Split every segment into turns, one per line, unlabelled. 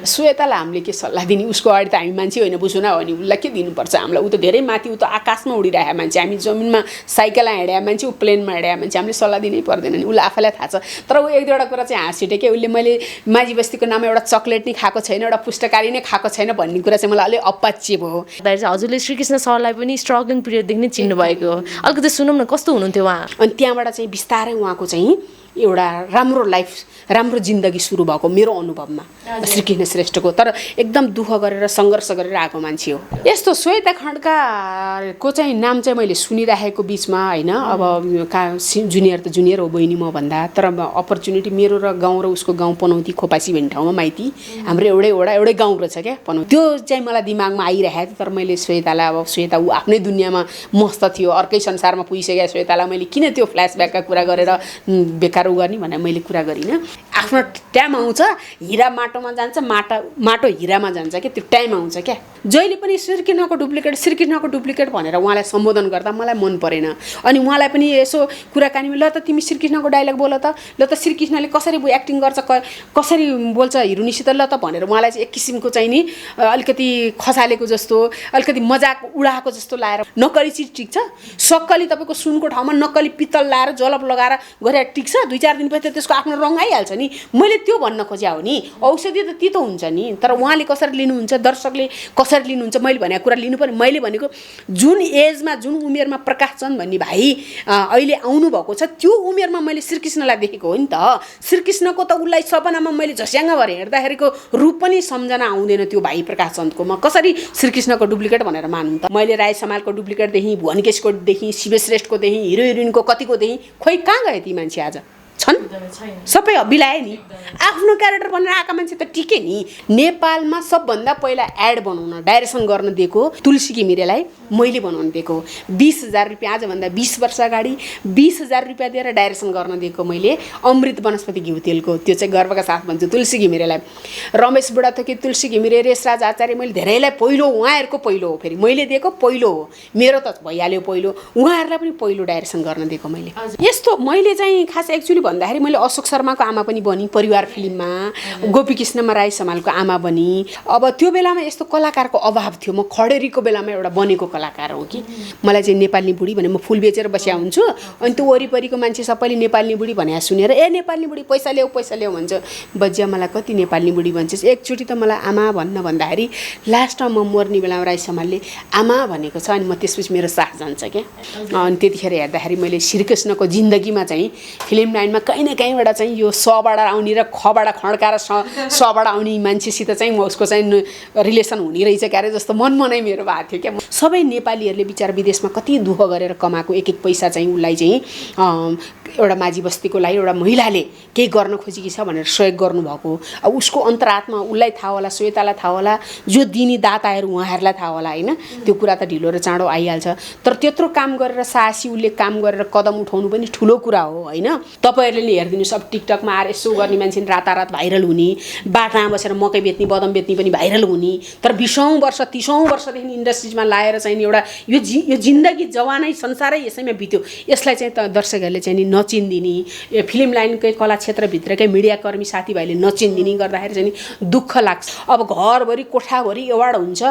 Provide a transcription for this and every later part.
श्वेतालाई हामीले के सल्लाह दिने उसको अगाडि त हामी मान्छे होइन बुझुना हो नि उसलाई के दिनुपर्छ हामीलाई ऊ त धेरै माथि ऊ त आकाशमा उडिरहेको मान्छे हामी जमिनमा साइकलमा हिँडेको मान्छे ऊ प्लेनमा हिँडेको मान्छे हामीले सल्लाह दिनै पर्दैन नि उसलाई आफैलाई थाहा छ तर ऊ एक दुईवटा कुरा चाहिँ हाँसिटे के उसले मैले माझी बस्तीको नाम एउटा चक्लेट नै खाएको छैन एउटा पुस्तकारी नै खाएको छैन भन्ने कुरा चाहिँ मलाई अलिक अपाच्य भयो
हजुरले श्रीकृष्ण सरलाई पनि स्ट्रगलिङ पिरियडदेखि नै चिन्नु भएको हो अलिकति सुनौँ न कस्तो हुनुहुन्थ्यो उहाँ
अनि त्यहाँबाट चाहिँ बिस्तारै उहाँको चाहिँ एउटा राम्रो लाइफ राम्रो जिन्दगी सुरु भएको मेरो अनुभवमा श्रीकृष्ण श्रेष्ठको तर एकदम दुःख गरेर सङ्घर्ष गरेर आएको मान्छे हो यस्तो श्वेता खड्काको चाहिँ नाम चाहिँ मैले सुनिराखेको बिचमा होइन अब जुनियर त जुनियर हो बहिनी म भन्दा तर अपर्च्युनिटी मेरो र गाउँ र उसको गाउँ पनौती खोपासी भन्ने ठाउँमा माइती हाम्रो एउटै गाउँ रहेछ क्या पनौती त्यो चाहिँ मलाई दिमागमा आइरहेको थियो तर मैले श्वेतालाई अब श्वेता ऊ आफ्नै दुनियाँमा मस्त थियो अर्कै संसारमा पुगिसकेको श्वेतालाई मैले किन त्यो फ्ल्यासब्याकका कुरा गरेर बेकार गर्ने भनेर मैले कुरा गरिनँ आफ्नो टाइम आउँछ हिरा माटोमा जान्छ माटो हिरामा जान्छ क्या त्यो टाइम आउँछ क्या जहिले पनि श्रीकृष्णको डुप्लिकेट भनेर उहाँलाई सम्बोधन गर्दा मलाई मन परेन अनि उहाँलाई पनि यसो कुराकानीमा ल त तिमी श्रीकृष्णको डायलग बोल त ल त श्रीकृष्णले कसरी एक्टिङ गर्छ कसरी बोल्छ हिरोनीसित ल त भनेर उहाँलाई चाहिँ एक किसिमको चाहिँ नि अलिकति खसालेको जस्तो अलिकति मजाक उडाएको जस्तो लाएर नक्कली चिज टिक्छ सक्कली तपाईँको सुनको ठाउँमा नक्कली पित्तल लाएर जलप लगाएर गरेर टिक्छ 2-4 दिनपछि त्यसको आफ्नो रङ आइहाल्छ नि मैले त्यो भन्न खोज्या हो नि औषधि त तितो हुन्छ नि तर उहाँले कसरी लिनुहुन्छ दर्शकले कसरी लिनुहुन्छ मैले भनेको कुरा लिनु पर्यो मैले भनेको जुन एजमा जुन उमेरमा प्रकाश चन्द भन्ने भाइ अहिले आउनुभएको छ त्यो उमेरमा मैले श्रीकृष्णलाई देखेको हो नि त श्रीकृष्णको त उसलाई सपनामा मैले झस्याङ्ग भएर हेर्दाखेरिको रूप पनि सम्झना आउँदैन त्यो भाइ प्रकाश चन्दको म कसरी श्रीकृष्णको डुप्लिकेट भनेर मानु त मैले राय समालको डुप्लिकेट देखेँ भुवनकेशको देखेँ शिवश्रेष्ठको देखेँ हिरो हिरोइनको कतिको देखेँ खोइ कहाँ गए ती मान्छे आज छन् सबै बिलाए नि आफ्नो क्यारेक्टर बनेर आएका मान्छे त टिके नि नेपालमा सबभन्दा पहिला एड बनाउन डाइरेक्सन गर्न दिएको तुलसी घिमिरेलाई मैले बनाउन दिएको 20,000 रुपियाँ आजभन्दा 20 वर्ष अगाडि 20,000 रुपियाँ दिएर डाइरेक्सन गर्न दिएको मैले अमृत वनस्पति घिउ तेलको त्यो चाहिँ गर्वका साथ भन्छु तुलसी घिमिरेलाई रमेश बुढाथोकी तुलसी घिमिरे रेशराज आचार्य मैले धेरैलाई पहिलो उहाँहरूको पहिलो हो फेरि मैले दिएको पहिलो हो मेरो त भइहाल्यो पहिलो उहाँहरूलाई पनि पहिलो डाइरेक्सन गर्न दिएको मैले यस्तो मैले चाहिँ खास एक्चुअली भन्दाखेरि मैले अशोक शर्माको आमा पनि बनी परिवार फिल्ममा गोपीकृष्णमा राई समालको आमा बनी अब त्यो बेलामा यस्तो कलाकारको अभाव थियो म खडेरीको बेलामा एउटा बनेको कलाकार हो कि मलाई चाहिँ नेपाली बुढी भने म फुल बेचेर बसिया हुन्छु अनि त्यो वरिपरिको मान्छे सबैले नेपाली बुढी भने सुनेर ए नेपाली बुढी पैसा ल्याऊ भन्छ बज्या मलाई कति नेपाली बुढी भन्छस् एकचोटि त मलाई आमा भन्न भन्दाखेरि लास्टमा म मर्ने बेलामा राई समालले आमा भनेको छ अनि म त्यसपछि मेरो साथ जान्छ क्या अनि त्यतिखेर हेर्दाखेरि मैले श्रीकृष्णको जिन्दगीमा चाहिँ फिल्म लाइनमा कहीँ न कहीँबाट चाहिँ यो सबाट आउने र खबाट खड्का र सबाट आउने मान्छेसित चाहिँ म उसको चाहिँ रिलेसन हुने रहेछ क्यारे जस्तो मनै मेरो भएको थियो क्या सबै नेपालीहरूले विचार विदेशमा कति दुःख गरेर कमाएको एक पैसा चाहिँ उसलाई चाहिँ एउटा माझी बस्तीको लागि एउटा महिलाले केही गर्न खोजेकी छ भनेर सहयोग गर्नुभएको अब उसको अन्तरात्मा उसलाई थाहा होला श्वेतालाई थाहा होला जो दिने दाताहरू उहाँहरूलाई थाहा होला होइन त्यो कुरा त ढिलो र चाँडो आइहाल्छ तर त्यत्रो काम गरेर साहसी उसले काम गरेर कदम उठाउनु पनि ठुलो कुरा हो होइन तपाईँहरूले नि हेरिदिनुहोस् अब टिकटकमा आएर यसो गर्ने मान्छे रातारात भाइरल हुने बाटामा बसेर मकै बेच्ने बदम बेच्ने पनि भाइरल हुने तर 20औं वर्ष 30औं वर्षदेखि इन्डस्ट्रीमा लाएर चाहिँ एउटा यो जिन्दगी जवानै संसारै यसैमा बित्यो यसलाई चाहिँ त दर्शकहरूले चाहिँ नचिन्दिने फिल्म लाइनकै कला क्षेत्रभित्रकै मिडियाकर्मी साथीभाइले नचिन्दिने गर्दाखेरि चाहिँ दुःख लाग्छ अब घरभरि कोठाभरि एवार्ड हुन्छ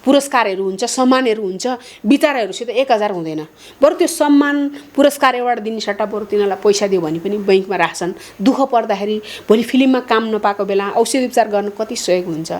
पुरस्कारहरू हुन्छ सम्मानहरू हुन्छ बिचाराहरूसित 1000 हुँदैन बरु त्यो सम्मान पुरस्कार एवार्ड दिने सट्टा बरु तिनीहरूलाई पैसा दियो भने पनि बैङ्कमा राख्छन् दुःख पर्दाखेरि भोलि फिल्ममा काम नपाएको बेला औषधि उपचार गर्न कति सहयोग हुन्छ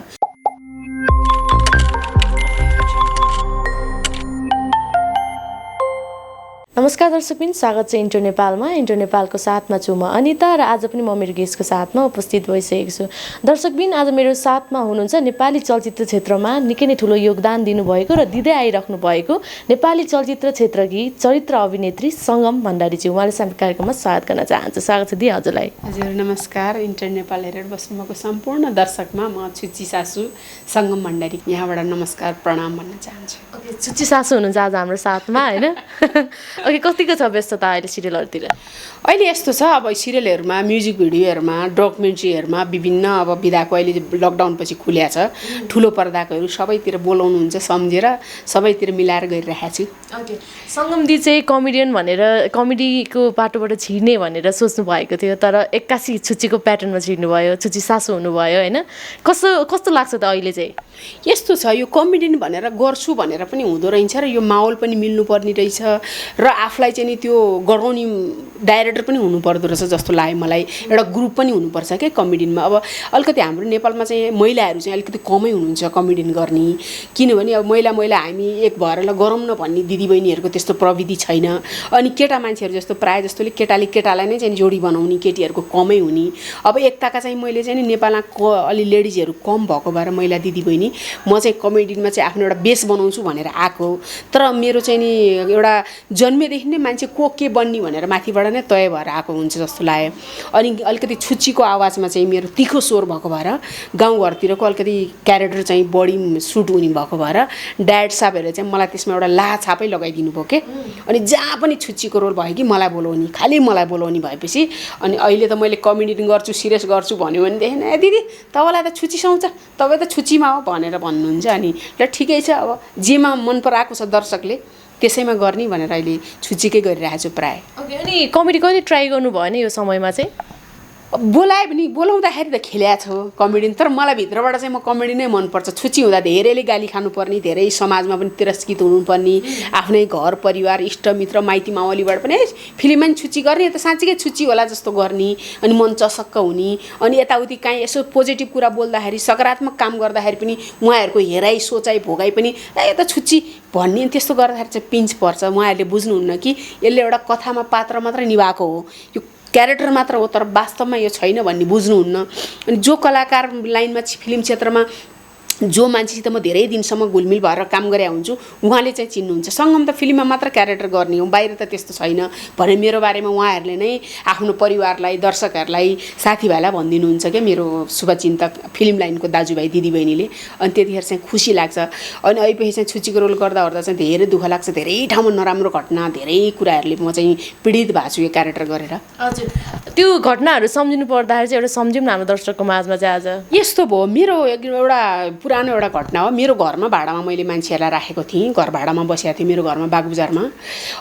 नमस्कार दर्शकबिन स्वागत छ इन्टर नेपालमा इन्टर नेपालको साथमा छु म अनिता र आज पनि म मेरो गेस्टको साथमा उपस्थित भइसकेको छु दर्शकबिन आज मेरो साथमा हुनुहुन्छ नेपाली चलचित्र क्षेत्रमा निकै नै ठुलो योगदान दिनुभएको र दिँदै आइराख्नु भएको नेपाली चलचित्र क्षेत्रकी चरित्र अभिनेत्री सङ्गम भण्डारीजी उहाँले सामी कार्यक्रममा स्वागत गर्न चाहन्छु स्वागत छ दि हजुरलाई
हजुर नमस्कार इन्टर नेपाल हेरेर बस्नुभएको सम्पूर्ण दर्शकमा म छुच्ची सासु सङ्गम भण्डारी यहाँबाट नमस्कार प्रणाम भन्न चाहन्छु
छुच्ची सासु हुनुहुन्छ आज हाम्रो साथमा होइन ओके, कतिको छ व्यस्तता अहिले सिरियलहरूतिर?
अहिले यस्तो छ, अब सिरियलहरूमा, म्युजिक भिडियोहरूमा, डकुमेन्ट्रीहरूमा विभिन्न अब विधाको अहिले लकडाउनपछि खुल्या छ ठुलो पर्दाकोहरू सबैतिर बोलाउनुहुन्छ सम्झेर सबैतिर मिलाएर गरिरहेको छु।
ओके, सङ्गमदी चाहिँ कमेडियन भनेर कमेडीको बाटोबाट छिर्ने भनेर सोच्नु भएको थियो, तर एक्कासी छुच्चीको प्याटर्नमा छिर्नुभयो, छुच्ची सासू हुनुभयो होइन। कस्तो लाग्छ त अहिले चाहिँ?
यस्तो छ, यो कमेडियन भनेर गर्छु भनेर पनि हुँदो रहेछ र यो माहौल पनि मिल्नुपर्ने रहेछ र आफूलाई चाहिँ नि त्यो गराउने डाइरेक्टर पनि हुनुपर्दो रहेछ जस्तो लाग्यो मलाई। एउटा ग्रुप पनि हुनुपर्छ क्या कमेडियनमा। अब अलिकति हाम्रो नेपालमा चाहिँ महिलाहरू चाहिँ अलिकति कमै हुनुहुन्छ कमेडियन गर्ने, किनभने अब महिला हामी एक भएर ल गरौँ न भन्ने दिदीबहिनीहरूको त्यस्तो प्रविधि छैन। अनि केटा मान्छेहरू जस्तो प्रायः जस्तोले केटाले केटालाई नै चाहिँ जोडी बनाउने, केटीहरूको कमै हुने। अब एकताका चाहिँ मैले चाहिँ नि नेपालमा अलि लेडिजहरू कम भएको भएर महिला दिदीबहिनी म चाहिँ कमेडियनमा चाहिँ आफ्नो एउटा बेस बनाउँछु भनेर आएको। तर मेरो चाहिँ नि एउटा जन्मेदेखि नै मान्छे को के बन्ने भनेर माथिबाट नै तय भएर आएको हुन्छ जस्तो लाग्यो। अनि अलिकति छुच्चीको आवाजमा चाहिँ मेरो तिखो स्वर भएको भएर गाउँघरतिरको अलिकति क्यारेक्टर चाहिँ बढी सुट हुने भएको भएर डाइरेक्टर साहबहरूले चाहिँ मलाई त्यसमा एउटा लाछापै लगाइदिनु भयो के। अनि जहाँ पनि छुच्चीको रोल भयो कि मलाई बोलाउने, खालि मलाई बोलाउने भएपछि अनि अहिले त मैले कमेडियन गर्छु, सिरियस गर्छु भन्यो भनेदेखि ए दिदी तपाईँलाई त छुच्ची सुहाउँछ, तपाईँ त छुच्चीमा हो भनेर भन्नुहुन्छ। अनि ल ठिकै छ, अब जेमा मन पराएको छ दर्शकले त्यसैमा गर्ने भनेर अहिले छुच्चीकै गरिरहेको छु प्रायः।
ओके, अनि कमेडी कहिले ट्राई गर्नु भएन यो समयमा चाहिँ?
बोलायो भने बोलाउँदाखेरि त खेल्या छु कमेडियन, तर मलाई भित्रबाट चाहिँ म कमेडी नै मनपर्छ। छुच्ची हुँदा धेरैले गाली खानुपर्ने, धेरै समाजमा पनि तिरस्कृत हुनुपर्ने, आफ्नै घर परिवार इष्टमित्र माइती मावलीबाट पनि फिल्ममा नि छुच्ची गर्ने, त साँच्चीकै छुच्ची होला जस्तो गर्ने, अनि मन चसक्क हुने। अनि यताउति काहीँ यसो पोजिटिभ कुरा बोल्दाखेरि, सकारात्मक काम गर्दाखेरि पनि उहाँहरूको हेराइ सोचाइ भोगाइ पनि यो त छुच्ची भन्ने, त्यस्तो गर्दाखेरि चाहिँ पिन्च पर्छ। उहाँहरूले बुझ्नुहुन्न कि यसले एउटा कथामा पात्र मात्रै निभाएको हो, यो क्यारेक्टर मात्र हो, तर वास्तवमा यो छैन भन्ने बुझ्नुहुन्न। अनि जो कलाकार लाइनमा फिल्म क्षेत्रमा जो मान्छेसित म धेरै दिनसम्म घुलमिल भएर काम गरे हुन्छु उहाँले चाहिँ चिन्नुहुन्छ। सङ्गम त फिल्ममा मात्र क्यारेक्टर गर्ने हो, बाहिर त त्यस्तो छैन भने मेरो बारेमा उहाँहरूले नै आफ्नो परिवारलाई, दर्शकहरूलाई, साथीभाइलाई भनिदिनुहुन्छ क्या मेरो शुभचिन्तक फिल्म लाइनको दाजुभाइ दिदीबहिनीले। अनि त्यतिखेर चाहिँ खुसी लाग्छ। अनि अहिलेपछि चाहिँ छुच्चीको रोल गर्दा चाहिँ धेरै दुःख लाग्छ, धेरै ठाउँमा नराम्रो घटना, धेरै कुराहरूले म चाहिँ पीडित भएको छु यो क्यारेक्टर गरेर।
हजुर, त्यो घटनाहरू सम्झिनु पर्दाखेरि चाहिँ एउटा सम्झौँ न हाम्रो दर्शकको माझमा चाहिँ आज।
यस्तो भयो, मेरो एउटा पुरानो एउटा घटना हो। मेरो घरमा भाडामा मैले मान्छेहरूलाई राखेको थिएँ, घर भाडामा बसेको थिएँ मेरो घरमा बागबजारमा।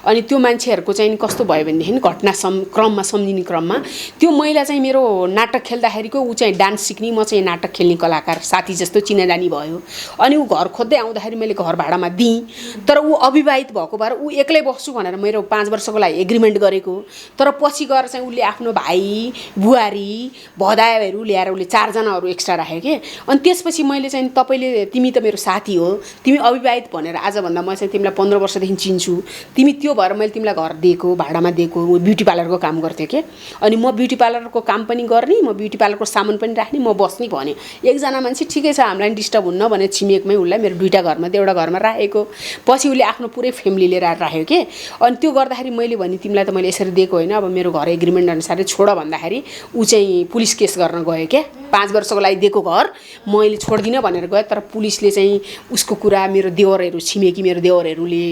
अनि त्यो मान्छेहरूको चाहिँ कस्तो भयो भनेदेखि घटना क्रममा सम्झिने क्रममा त्यो महिला चाहिँ मेरो नाटक खेल्दाखेरिको ऊ चाहिँ डान्स सिक्ने, म चाहिँ नाटक खेल्ने कलाकार साथी जस्तो चिनाजानी भयो। अनि ऊ घर खोज्दै आउँदाखेरि मैले घर भाडामा दिएँ, तर ऊ अविवाहित भएको भएर ऊ एक्लै बस्छु भनेर मेरो 5 वर्षको लागि एग्रिमेन्ट गरेको। तर पछि गएर चाहिँ उसले आफ्नो भाइ, बुहारी, भदायाहरू ल्याएर उसले 4 जनाहरू एक्स्ट्रा राख्यो के। अनि त्यसपछि मैले चाहिँ तपाईले तिमी त मेरो साथी हो, तिमी अविवाहित भनेर आजभन्दा म चाहिँ तिमीलाई 15 वर्षदेखि चिन्छु, तिमी त्यो भएर मैले तिमीलाई घर दिएको, भाडामा दिएको। ब्युटी पार्लरको काम गर्थेँ के। अनि म ब्युटी पार्लरको काम पनि गर्ने, म ब्युटी पार्लरको सामान पनि राख्ने, म बस्ने भने एकजना मान्छे ठिकै छ हामीलाई डिस्टर्ब हुन्न भने छिमेकमै उसलाई मेरो 2टा घरमा एउटा घरमा राखेको। पछि उसले आफ्नो पुरै फ्यामिली लिएर राख्यो के। अनि त्यो गर्दाखेरि मैले भने तिमीलाई त मैले यसरी दिएको होइन, अब मेरो घर एग्रिमेन्ट अनुसारले छोड भन्दाखेरि ऊ चाहिँ पुलिस केस गर्न गयो क्या। 5 वर्षको लागि दिएको घर मैले छोड्दिनँ भनेर गयो। तर पुलिसले चाहिँ उसको कुरा, मेरो देवरहरू, छिमेकी मेरो देवरहरूले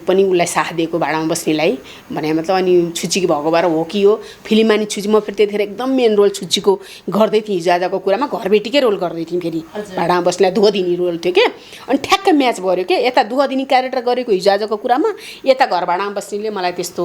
पनि उसलाई साथ दिएको भाडामा बस्नेलाई भने मतलब। अनि छुच्चीको भएको भएर हो कि हो फिल्ममा नि छुच्ची, म फेरि त्यतिखेर एकदम मेन रोल छुच्चीको गर्दै थिएँ। हिजो आजको कुरामा घरबेटीकै रोल गर्दै थिएँ, फेरि भाडामा बस्नेलाई दुःख दिने रोल थियो क्या। अनि ठ्याक्कै म्याच भयो क्या, यता दुःख दिने क्यारेक्टर गरेको हिजो आजको कुरामा, यता घर भाडामा बस्नेले मलाई त्यस्तो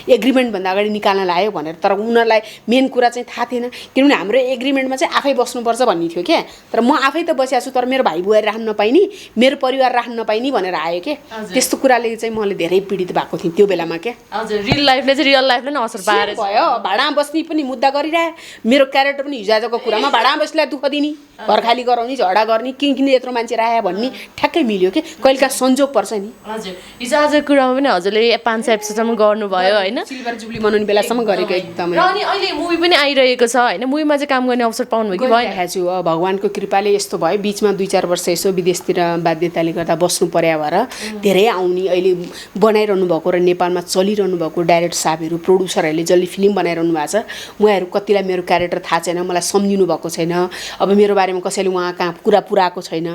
एग्रिमेन्टभन्दा अगाडि निकाल्न लायो भनेर। तर उनीहरूलाई मेन कुरा चाहिँ थाहा थिएन, किनभने हाम्रो एग्रिमेन्टमा चाहिँ आफै बस्नुपर्छ भन्ने थियो क्या। तर म आफै त बसिया छु, तर मेरो भाइ बुहारी राख्न नपाइने, मेरो परिवार राख्न नपाइने भनेर आयो क्या। त्यस्तो कुराले चाहिँ मैले धेरै पीडित भएको थिएँ त्यो बेलामा क्या।
हजुर, रियल लाइफले चाहिँ रियल लाइफले नै असर पारेर
भयो। भाडामा बस्ने पनि मुद्दा गरिरहे, मेरो क्यारेक्टर पनि हिजो आजको कुरामा भाडामा बस्नेलाई दुःख दिने, घर खाली गराउने, झगडा गर्ने, किन यत्रो मान्छे राख्यो भन्ने ठ्याक्कै मिल्यो कि। कहिलेकाहीँ संजोग पर्छ नि।
हजुर, हिजो आजको कुरामा पनि हजुरले 5 एपिसोडसम्म गर्नुभयो होइन,
सिल्भर जुब्ली मनाउने बेलासम्म गरेको एकदमै।
र अनि अहिले मुभी पनि आइरहेको छ होइन, मुभीमा चाहिँ काम गर्ने अवसर पाउनुभयो कि भएन?
छु भगवानको कृपाले यस्तो भयो, बिचमा 2-4 वर्ष यसो विदेशतिर बाध्यताले गर्दा बस्नु पर्या भएर धेरै आउने, अहिले बनाइरहनु भएको र नेपालमा चलिरहनु भएको डाइरेक्टर साहबहरू, प्रोड्युसरहरूले जसले फिल्म बनाइरहनु भएको छ उहाँहरू कतिलाई मेरो क्यारेक्टर थाहा छैन, मलाई सम्झिनु भएको छैन। अब मेरो बारेमा कसैले उहाँ कहाँ कुरा पुऱ्याएको छैन,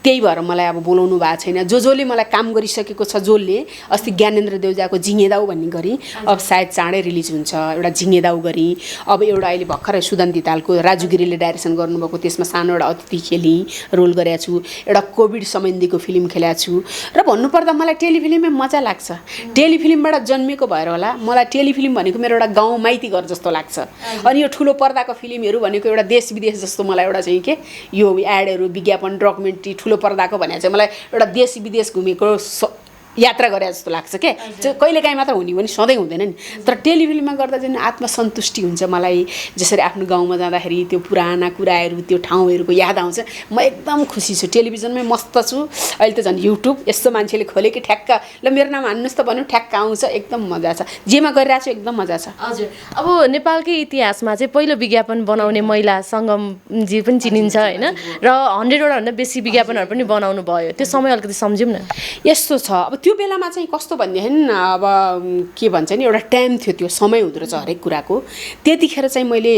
त्यही भएर मलाई अब बोलाउनु भएको छैन। जसले मलाई काम गरिसकेको छ, जसले अस्ति ज्ञानेन्द्र देउजाको झिङेदाउ भन्ने गरी अब सायद चाँडै रिलिज हुन्छ एउटा झिङेदाउ गरी। अब एउटा अहिले भर्खरै सुदन्ती तालको राजु गिरीले डाइरेक्सन गर्नुभएको, त्यसमा सानो एउटा अतिथि खेली रोल गरेको छु। एउटा कोभिड सम्बन्धीको फिल्म खेलेको छु। र भन्नुपर्दा मलाई टेलिफिल्ममै मजा लाग्छ। टेलिफिल्मबाट जन्मेको भएर होला मलाई टेलिफिल्म भनेको मेरो एउटा गाउँ माइती घर जस्तो लाग्छ। अनि यो ठुलो पर्दाको फिल्महरू भनेको एउटा देश विदेश जस्तो मलाई एउटा चाहिँ के यो एडहरू विज्ञापन डकुमेन्ट्री ठुलो पर्दाको भने चाहिँ मलाई एउटा देश विदेश घुमेको यात्रा गरे जस्तो लाग्छ के। कहिलेकाहीँ मात्र हुने पनि सधैँ हुँदैन नि। तर टेलिफिल्ममा गर्दा चाहिँ आत्मसन्तुष्टि हुन्छ मलाई। जसरी आफ्नो गाउँमा जाँदाखेरि त्यो पुराना कुराहरू त्यो ठाउँहरूको याद आउँछ, म एकदम खुसी छु। टेलिभिजनमै मस्त छु। अहिले त झन् युट्युब यस्तो मान्छेले खोले कि ठ्याक्क ल मेरो नाम हान्नुहोस् त भन्नु ठ्याक्क आउँछ। एकदम मजा छ। जेमा गरिरहेको छु एकदम मजा छ।
हजुर, अब नेपालकै इतिहासमा चाहिँ पहिलो विज्ञापन बनाउने महिला सङ्गमजी पनि चिनिन्छ होइन, र 100वटा भन्दा बेसी विज्ञापनहरू पनि बनाउनु भयो। त्यो समय अलिकति सम्झौँ न।
यस्तो छ, अब त्यो बेलामा चाहिँ कस्तो भनेदेखि अब के भन्छ नि, एउटा टाइम थियो, त्यो समय हुँदो रहेछ हरेक कुराको। त्यतिखेर चाहिँ मैले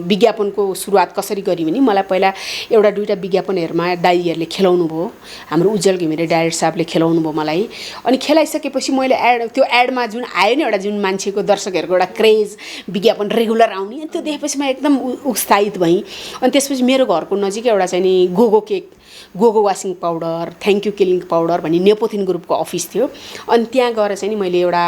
विज्ञापनको सुरुवात कसरी गरेँ भने मलाई पहिला एउटा दुईवटा विज्ञापनहरूमा दाइहरूले खेलाउनु भयो। हाम्रो उज्जवल घिमिरे डाइरेक्टर साहबले खेलाउनु भयो मलाई। अनि खेलाइसकेपछि मैले त्यो एडमा जुन आयो नि एउटा जुन मान्छेको दर्शकहरूको एउटा क्रेज, विज्ञापन रेगुलर आउने, अनि त्यो देखेपछि म एकदम उत्साहित भएँ। अनि त्यसपछि मेरो घरको नजिकै एउटा चाहिँ नि Gogo cake, Gogo washing powder, thank you killing powder भन्ने नेपोथिन ग्रुपको अफिस थियो। अनि त्यहाँ गएर चाहिँ नि मैले एउटा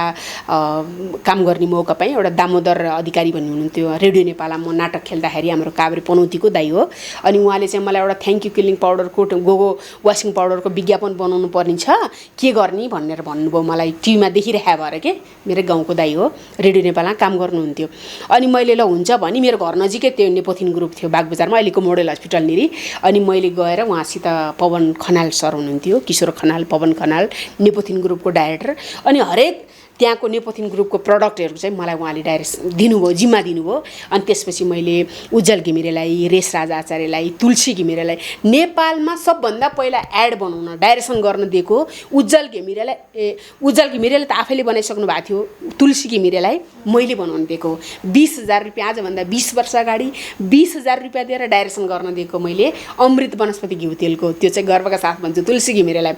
काम गर्ने मौका पाएँ। एउटा दामोदर अधिकारी भन्ने हुनुहुन्थ्यो रेडियो नेपालमा, म नाटक खेल्दाखेरि, हाम्रो काभ्रे पनौतीको दाइ हो। अनि उहाँले चाहिँ मलाई एउटा थ्याङ्क यू किलिङ पाउडरको गोगो वासिङ पाउडरको विज्ञापन बनाउनु पर्ने छ, के गर्ने भनेर भन्नुभयो मलाई। टिभीमा देखिरहेको भएर के, मेरो गाउँको दाइ हो, रेडियो नेपालमा काम गर्नुहुन्थ्यो। अनि मैले ल हुन्छ भने मेरो घर नजिकै त्यो नेपोथिन ग्रुप थियो बागबजारमा, अहिलेको मोडेल हस्पिटलनिर। अनि मैले गएर उहाँसित पवन खनाल सर हुनुहुन्थ्यो, किशोर खनाल, पवन खनाल, नेपोथिन ग्रुपको डाइरेक्टर। अनि हरेक त्यहाँको नेपोथिन ग्रुपको प्रडक्टहरू चाहिँ मलाई उहाँले डाइरेक्ट दिनुभयो, जिम्मा दिनुभयो। अनि त्यसपछि मैले उज्जवल घिमिरेलाई, रेशराज आचार्यलाई, तुलसी घिमिरेलाई नेपालमा सबभन्दा पहिला एड बनाउन डाइरेक्सन गर्न दिएको उज्जवल घिमिरेले त आफैले बनाइसक्नु भएको थियो। तुलसी घिमिरेलाई मैले बनाउन दिएको 20,000 रुपियाँ, आजभन्दा 20 वर्ष अगाडि 20,000 रुपियाँ दिएर डाइरेक्सन गर्न दिएको मैले अमृत वनस्पति घिउ तेलको। त्यो चाहिँ गर्वका साथ भन्छु तुलसी घिमिरेलाई।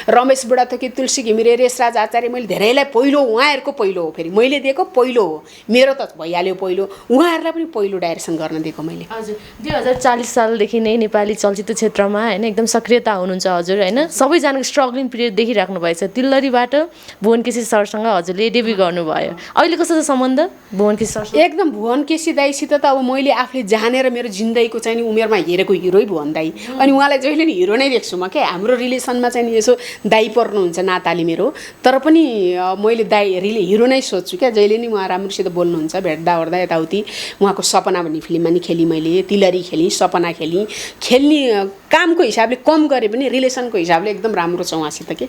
रमेश बुढाथोकी, तुलसी घिमिरे, रेशराज आचार्य, मैले धेरैलाई पहिलो, उहाँहरूको पहिलो हो, फेरि मैले दिएको पहिलो हो, मेरो त भइहाल्यो पहिलो, उहाँहरूलाई पनि पहिलो डाइरेक्सन गर्न दिएको मैले।
हजुर, 2040 सालदेखि नै नेपाली चलचित्र क्षेत्रमा होइन एकदम सक्रियता हुनुहुन्छ हजुर होइन। सबैजनाको स्ट्रगलिङ पिरियड देखिराख्नु भएछ। तिल्लरीबाट भुवन केसी सरसँग हजुरले डेब्यू गर्नुभयो। अहिले कस्तो छ सम्बन्ध भुवन केसी सरसँग?
एकदम भुवन केसी दाइसित त अब मैले आफूले जानेर मेरो जिन्दगीको चाहिँ नि उमेरमा हेरेको हिरोै भुवन दाइ। अनि उहाँलाई जहिले नि हिरो नै देख्छु म क्या। हाम्रो रिलेसनमा चाहिँ नि यसो दाइ पर्नुहुन्छ नाताले मेरो, तर पनि मैले हिरो नै सोध्छु क्या। जहिले नि उहाँ राम्रोसित बोल्नुहुन्छ, भेट्दा ओर्दा यताउति। उहाँको सपना भन्ने फिल्ममा नि खेली मैले, तिलरी खेली, सपना खेली। खेल्ने कामको हिसाबले कम गरे पनि रिलेसनको हिसाबले एकदम राम्रो छ उहाँसित के।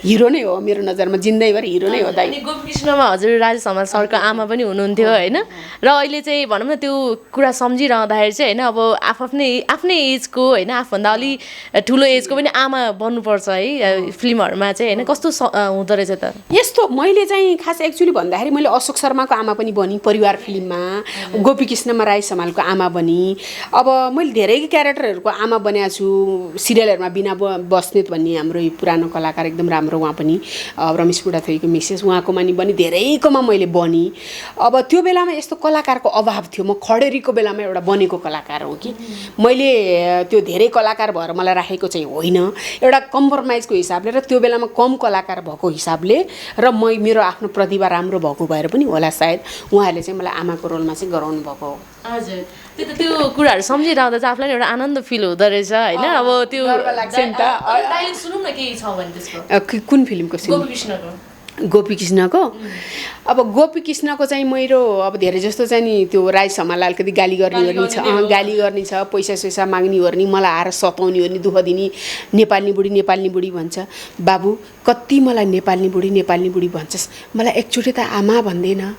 हिरो नै हो मेरो नजरमा, जिन्दगीभर हिरो नै हो दाइ।
अनि गोपीकृष्णमा हजुर राजेश हमाल सरको आमा पनि हुनुहुन्थ्यो होइन। र अहिले चाहिँ भनौँ न त्यो कुरा सम्झिरहँदाखेरि चाहिँ होइन अब आफ्नै एजको होइन, आफूभन्दा अलि ठुलो एजको पनि आमा बन्नुपर्छ है फिल्महरूमा चाहिँ होइन। कस्तो हुँदो रहेछ त?
यस्तो मैले चाहिँ खास एक्चुअली भन्दाखेरि मैले अशोक शर्माको आमा पनि बनी परिवार फिल्ममा, गोपीकृष्णमा राई समालको आमा बनी। अब मैले धेरै क्यारेक्टरहरूको आमा बनेको छु सिरियलहरूमा। बिना बस्नेत भन्ने हाम्रो पुरानो कलाकार एकदम राम्रो, उहाँ पनि रमेश बुढाथोकीको मिसेस, उहाँकोमा नि बनी, धेरैकोमा मैले बनी। अब त्यो बेलामा यस्तो कलाकारको अभाव थियो। म खडेरीको बेलामा एउटा बनेको कलाकार हो कि, मैले त्यो धेरै कलाकार भएर मलाई राखेको चाहिँ होइन, एउटा कम्प्रोमाइजको हिसाबले र त्यो बेलामा कम कलाकार भएको हिसाबले र मेरो आफ्नो प्रतिभा राम्रो भएको भएर पनि होला सायद उहाँहरूले चाहिँ मलाई आमाको रोलमा चाहिँ गराउनु भएको हो।
हजुर, त्यो कुराहरू सम्झिरहँदा चाहिँ आफूलाई एउटा आनन्द फिल हुँदो रहेछ होइन। अब त्यो सुनौँ न केही छ भने त्यसको।
कुन फिल्मको? गोपीकृष्णको। अब गोपीकृष्णको चाहिँ मेरो अब धेरै जस्तो चाहिँ नि त्यो राई समाल अलिकति गाली गर्ने छ, पैसा माग्ने हो नि, मलाई आएर सताउने हो नि, दुःख दिने, नेपाली बुढी भन्छ। बाबु कति मलाई नेपाली बुढी भन्छस्, मलाई एकचोटि त आमा भन्दैन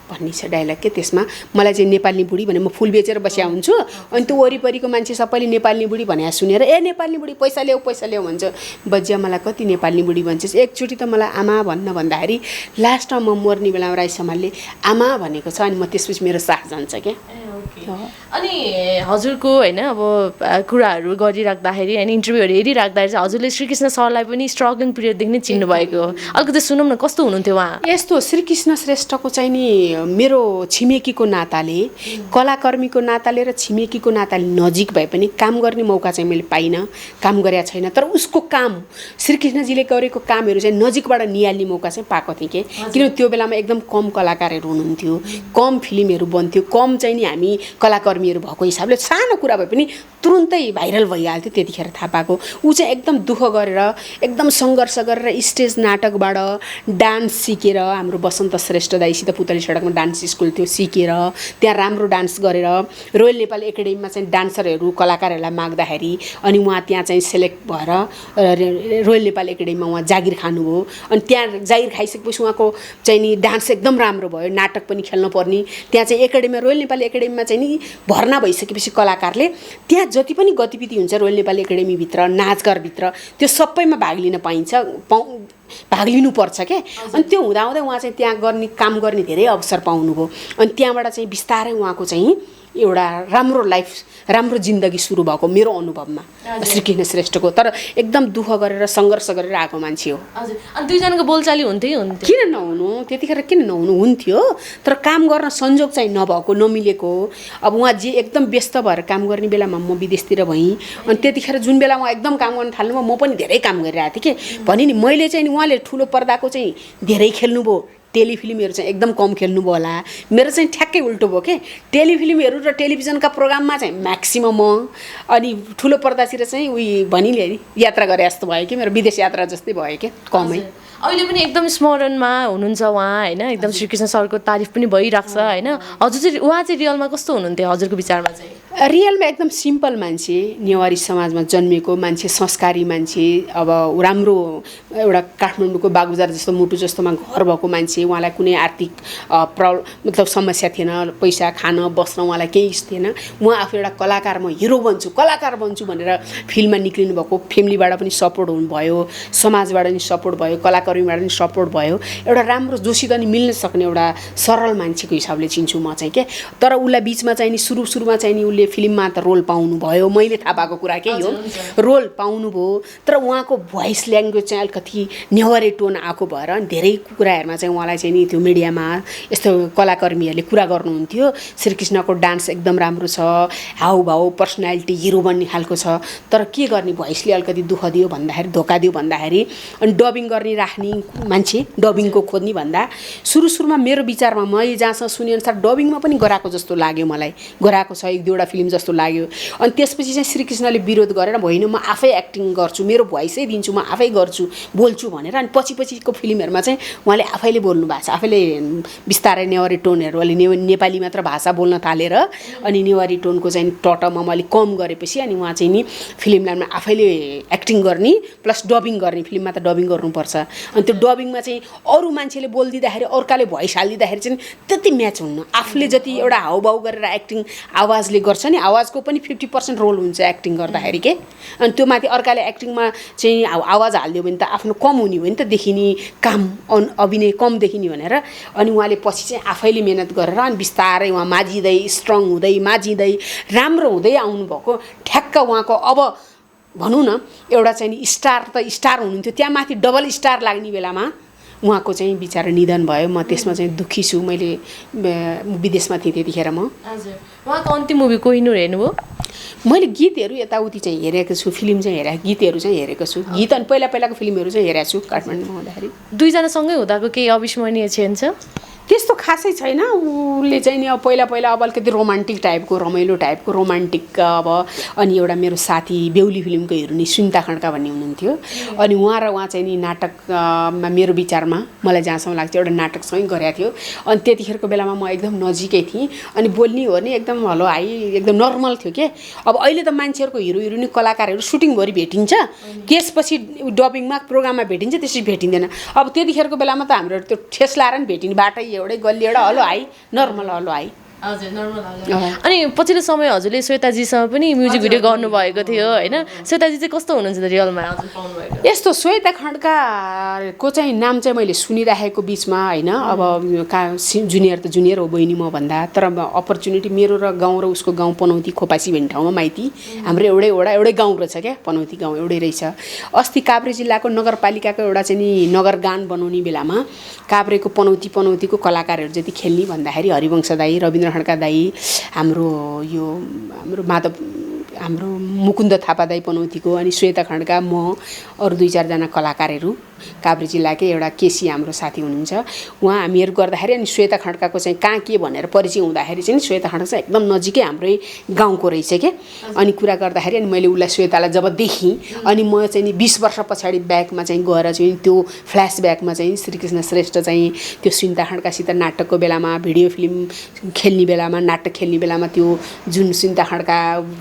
भन्ने छ डाइलग के। त्यसमा मलाई चाहिँ नेपाली बुढी भने म फुल बेचेर बसिया हुन्छु, अनि त्यो वरिपरिको मान्छे सबैले नेपाली बुढी भनेर सुनेर नेपाली बुढी पैसा ल्याऊ भन्छ। बजिया मलाई कति नेपाली बुढी भन्छस्, एकचोटि त मलाई आमा भन्दाखेरि लास्टमा म मर्ने बेलामा राई समालले आमा भनेको छ। अनि म त्यसपछि मेरो साथ जान्छ क्या।
अनि हजुरको होइन अब कुराहरू गरिराख्दाखेरि होइन इन्टरभ्यूहरू हेरिराख्दाखेरि चाहिँ हजुरले श्रीकृष्ण सरलाई पनि स्ट्रगलिङ पिरियडदेखि नै चिन्नु भएको हो। अलिकति सुनौँ न, कस्तो हुनुहुन्थ्यो उहाँ?
यस्तो श्रीकृष्ण श्रेष्ठको चाहिँ नि मेरो छिमेकीको नाताले, कलाकर्मीको नाताले र छिमेकीको नाताले नजिक भए पनि काम गर्ने मौका चाहिँ मैले पाइनँ, काम गरेका छैन। तर उसको काम, श्रीकृष्णजीले गरेको कामहरू चाहिँ नजिकबाट निहाल्ने मौका चाहिँ पाएको थिएँ कि, किनभने त्यो बेलामा एकदम कम कलाकारहरू हुनुहुन्थ्यो, कम फिल्महरू बन्थ्यो, कम चाहिँ नि हामी कलाकर्मीहरू भएको हिसाबले सानो कुरा भए पनि तुरुन्तै भाइरल भइहाल्थ्यो। त्यतिखेर थाहा पाएको ऊ चाहिँ एकदम दुःख गरेर, एकदम सङ्घर्ष गरेर स्टेज नाटकबाट डान्स सिकेर, हाम्रो वसन्त श्रेष्ठ दाइसित पुतली सडकमा डान्स स्कुल थियो, सिकेर त्यहाँ राम्रो डान्स गरेर रोयल नेपाल एकाडेमीमा चाहिँ डान्सरहरू कलाकारहरूलाई माग्दाखेरि अनि उहाँ त्यहाँ चाहिँ सेलेक्ट भएर रोयल नेपाल एकाडेमीमा उहाँ जागिर खानुभयो। अनि त्यहाँ जागिर खाइसकेपछि उहाँको चाहिँ नि डान्स एकदम राम्रो भयो, नाटक पनि खेल्न पर्ने। त्यहाँ चाहिँ एकाडेमीमा, रोयल नेपाल एकाडेमीमा चाहिँ नि भर्ना भइसकेपछि कलाकारले त्यहाँ जति पनि गतिविधि हुन्छ रोयल नेपाल एकाडेमीभित्र, नाचघरभित्र, त्यो सबैमा भाग लिन पाइन्छ, भाग लिनुपर्छ क्या। अनि त्यो हुँदाहुँदै उहाँ चाहिँ त्यहाँ गर्ने, काम गर्ने धेरै अवसर पाउनुभयो। अनि त्यहाँबाट चाहिँ बिस्तारै उहाँको चाहिँ एउटा राम्रो लाइफ, राम्रो जिन्दगी सुरु भएको मेरो अनुभवमा श्रीकृष्ण श्रेष्ठको। तर एकदम दुःख गरेर सङ्घर्ष गरेर आएको मान्छे हो।
हजुर। अनि दुईजनाको बोलचाली हुन्थ्यो?
किन नहुनु, त्यतिखेर किन नहुनु, हुन्थ्यो। तर काम गर्न संयोग चाहिँ नभएको, नमिलेको। अब उहाँ जे एकदम व्यस्त भएर काम गर्ने बेलामा म विदेशतिर भएँ। अनि त्यतिखेर जुन बेला उहाँ एकदम काम गर्न थाल्नुभयो म पनि धेरै काम गरिरहेको थिएँ कि। भने नि मैले चाहिँ नि उहाँले ठुलो पर्दाको चाहिँ धेरै खेल्नुभयो, टेलिफिल्महरू चाहिँ एकदम कम खेल्नुभयो होला। मेरो चाहिँ ठ्याक्कै उल्टो भयो के, टेलिफिल्महरू र टेलिभिजनका प्रोग्राममा चाहिँ म्याक्सिमम म, अनि ठुलो पर्दातिर चाहिँ उही भनिले यात्रा गरे जस्तो भयो कि, मेरो विदेश यात्रा जस्तै भयो कि, कमै।
अहिले पनि एकदम स्मरणमा हुनुहुन्छ उहाँ होइन, एकदम श्रीकृष्ण सरको तारिफ पनि भइरहेको छ होइन। हजुर चाहिँ उहाँ चाहिँ रियलमा कस्तो हुनुहुन्थ्यो हजुरको विचारमा चाहिँ?
रियलमा एकदम सिम्पल मान्छे, नेवारी समाजमा जन्मेको मान्छे, संस्कारी मान्छे। अब राम्रो एउटा काठमाडौँको बागबजार जस्तो मुटु जस्तोमा घर भएको मान्छे। उहाँलाई कुनै आर्थिक मतलब समस्या थिएन, पैसा खान बस्न उहाँलाई केही थिएन। उहाँ आफू एउटा कलाकार, म हिरो बन्छु, कलाकार बन्छु भनेर फिल्ममा निक्लिनु भएको। फ्यामिलीबाट पनि सपोर्ट हुनुभयो, समाजबाट पनि सपोर्ट भयो, कलाकर्मीबाट पनि सपोर्ट भयो। एउटा राम्रो जोसित नि मिल्न सक्ने एउटा सरल मान्छेको हिसाबले चिन्छु म चाहिँ के। तर उसलाई बिचमा चाहिँ नि सुरुमा चाहिँ नि उसले फिल्ममा त रोल पाउनुभयो, मैले थाहा पाएको कुरा के हो, रोल पाउनुभयो। तर उहाँको भोइस ल्याङ्ग्वेज चाहिँ अलिकति नेवारी टोन आएको भएर धेरै कुराहरूमा चाहिँ उहाँलाई चाहिँ नि त्यो मिडियामा यस्तो कलाकर्मीहरूले कुरा गर्नुहुन्थ्यो। श्रीकृष्णको डान्स एकदम राम्रो छ, हाउभाउ, पर्सनालिटी हिरो बन्ने खालको छ। तर के गर्ने, भोइसले अलिकति दुःख दियो भन्दाखेरि, धोका दियो भन्दाखेरि। अनि डबिङ गर्ने राख्ने मान्छे, डबिङको खोज्ने भन्दा सुरुमा मेरो विचारमा मैले जहाँसम्म सुनेअनुसार डबिङमा पनि गराएको जस्तो लाग्यो, मलाई गराएको छ एक दुईवटा फिल्म जस्तो लाग्यो। अनि त्यसपछि चाहिँ श्रीकृष्णले विरोध गरेर होइन म आफै एक्टिङ गर्छु, मेरो भोइसै दिन्छु, म आफै गर्छु, बोल्छु भनेर। अनि पछिको फिल्महरूमा चाहिँ उहाँले आफैले बोल्नु भएको छ, आफैले बिस्तारै नेवारी टोनहरू अलि नेपाली मात्र भाषा बोल्न थालेर अनि नेवारी टोनको चाहिँ टटमा म अलिक कम गरेपछि अनि उहाँ चाहिँ नि फिल्ममा आफैले एक्टिङ गर्ने प्लस डबिङ गर्ने। फिल्ममा त डबिङ गर्नुपर्छ। अनि त्यो डबिङमा चाहिँ अरू मान्छेले बोलिदिँदाखेरि, अर्काले भोइस हालिदिँदाखेरि चाहिँ त्यति म्याच हुन्न। आफूले जति एउटा हाउभाउ गरेर एक्टिङ आवाजले गर्छ नि, आवाजको पनि 50% रोल हुन्छ एक्टिङ गर्दाखेरि के। अनि त्यो माथि अर्काले एक्टिङमा चाहिँ आवाज हालिदियो भने त आफ्नो कम हुने हो नि त, देखिने काम अभिनय कम देखिने भनेर। अनि उहाँले पछि चाहिँ आफैले मिहिनेत गरेर अनि बिस्तारै उहाँ माझिँदै, स्ट्रङ हुँदै, माझिँदै, राम्रो हुँदै आउनुभएको। ठ्याक्क उहाँको अब भनौँ न एउटा चाहिँ नि स्टार त स्टार हुनुहुन्थ्यो, त्यहाँ माथि डबल स्टार लाग्ने बेलामा उहाँको चाहिँ बिचारा निधन भयो। म त्यसमा चाहिँ दुःखी छु। मैले विदेशमा थिएँ त्यतिखेर म।
हजुर। उहाँको अन्तिम मुभी कोहिनुर हेर्नुभयो?
मैले गीतहरू यताउति चाहिँ हेरेको छु, फिल्म चाहिँ गीतहरू चाहिँ हेरेको छु। गीत अनि पहिलाको फिल्महरू चाहिँ हेरेको छु काठमाडौँमा हुँदाखेरि।
दुईजनासँगै हुँदाको केही अविस्मरणीय क्षण छ?
त्यस्तो खासै छैन। उसले चाहिँ नि अब पहिला अब अलिकति रोमान्टिक टाइपको, रमाइलो टाइपको रोमान्टिक। अब अनि एउटा मेरो साथी बेहुली फिल्मको हिरोनी सुनिता खड्का भन्ने हुनुहुन्थ्यो। अनि उहाँ र उहाँ चाहिँ नि नाटकमा मेरो विचारमा मलाई जहाँसम्म लाग्छ एउटा नाटकसँगै गरेको थियो। अनि त्यतिखेरको बेलामा म एकदम नजिकै थिएँ। अनि बोल्ने हो नि एकदम हलो हाई एकदम नर्मल थियो के। अब अहिले त मान्छेहरूको हिरो हिरोइनी कलाकारहरू सुटिङभरि भेटिन्छ, त्यसपछि डबिङमा प्रोग्राममा भेटिन्छ, त्यसपछि भेटिँदैन। अब त्यतिखेरको बेलामा त हाम्रो त्यो ठेस लाएर नि भेटिने बाटै एउटै गल्ली एउटा हलो हाई, नर्मल हलो हाई।
हजुर नर्मल अनि पछिल्लो समय हजुरले श्वेताजीसँग पनि म्युजिक भिडियो गर्नुभएको थियो होइन श्वेताजी चाहिँ कस्तो हुनुहुन्छ त रियलमा हजुर पाउनुभएको
यस्तो श्वेता खड्काको चाहिँ नाम चाहिँ मैले सुनिराखेको बिचमा होइन अब जुनियर त जुनियर हो बहिनी म भन्दा तर अपर्च्युनिटी मेरो र गाउँ र उसको गाउँ पनौती खोपासी भन्ने ठाउँमा माइती हाम्रो एउटै गाउँ रहेछ क्या पनौती गाउँ एउटै रहेछ अस्ति काभ्रे जिल्लाको नगरपालिकाको एउटा चाहिँ नि नगरगान बनाउने बेलामा काभ्रेको पनौतीको कलाकारहरू जति खेल्ने भन्दाखेरि हरिवंश दाई रविन्द्र खड्का दाई हाम्रो माधव हाम्रो मुकुन्द थापा दाई पनौतीको अनि श्वेता खड्का म अरू 2-4 जना कलाकारहरू काभ्रे जिल्लाकै एउटा केसी हाम्रो साथी हुनुहुन्छ उहाँ हामीहरू गर्दाखेरि अनि श्वेता खड्काको चाहिँ कहाँ के भनेर परिचय हुँदाखेरि चाहिँ श्वेता खड्का चाहिँ एकदम नजिकै हाम्रै गाउँको रहेछ के अनि कुरा गर्दाखेरि अनि मैले उसलाई श्वेतालाई जब देखेँ अनि म चाहिँ नि 20 वर्ष पछाडि ब्याकमा चाहिँ गएर चाहिँ त्यो फ्ल्यासब्याकमा चाहिँ श्रीकृष्ण श्रेष्ठ चाहिँ त्यो श्वेता खड्कासित नाटकको बेलामा भिडियो फिल्म खेल्ने बेलामा नाटक खेल्ने बेलामा त्यो जुन श्वेता खड्का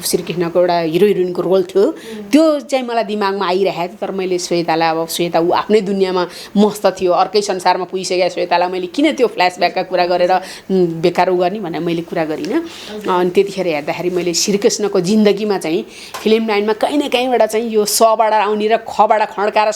श्रीकृष्णको एउटा हिरो हिरोइनको रोल थियो त्यो चाहिँ मलाई दिमागमा आइरहेको थियो तर मैले श्वेतालाई अब श्वेता ऊ आफ्नै दुनियाँमा मस्त थियो अर्कै संसारमा पुगिसकेको श्वेतालाई मैले किन त्यो फ्ल्यासब्याकका कुरा गरेर बेकार गर्ने भनेर मैले कुरा गरिनँ अनि त्यतिखेर हेर्दाखेरि मैले श्रीकृष्णको जिन्दगीमा चाहिँ फिल्म लाइनमा कहीँ न कहीँबाट चाहिँ यो सबाट आउने र खबाट खड्का र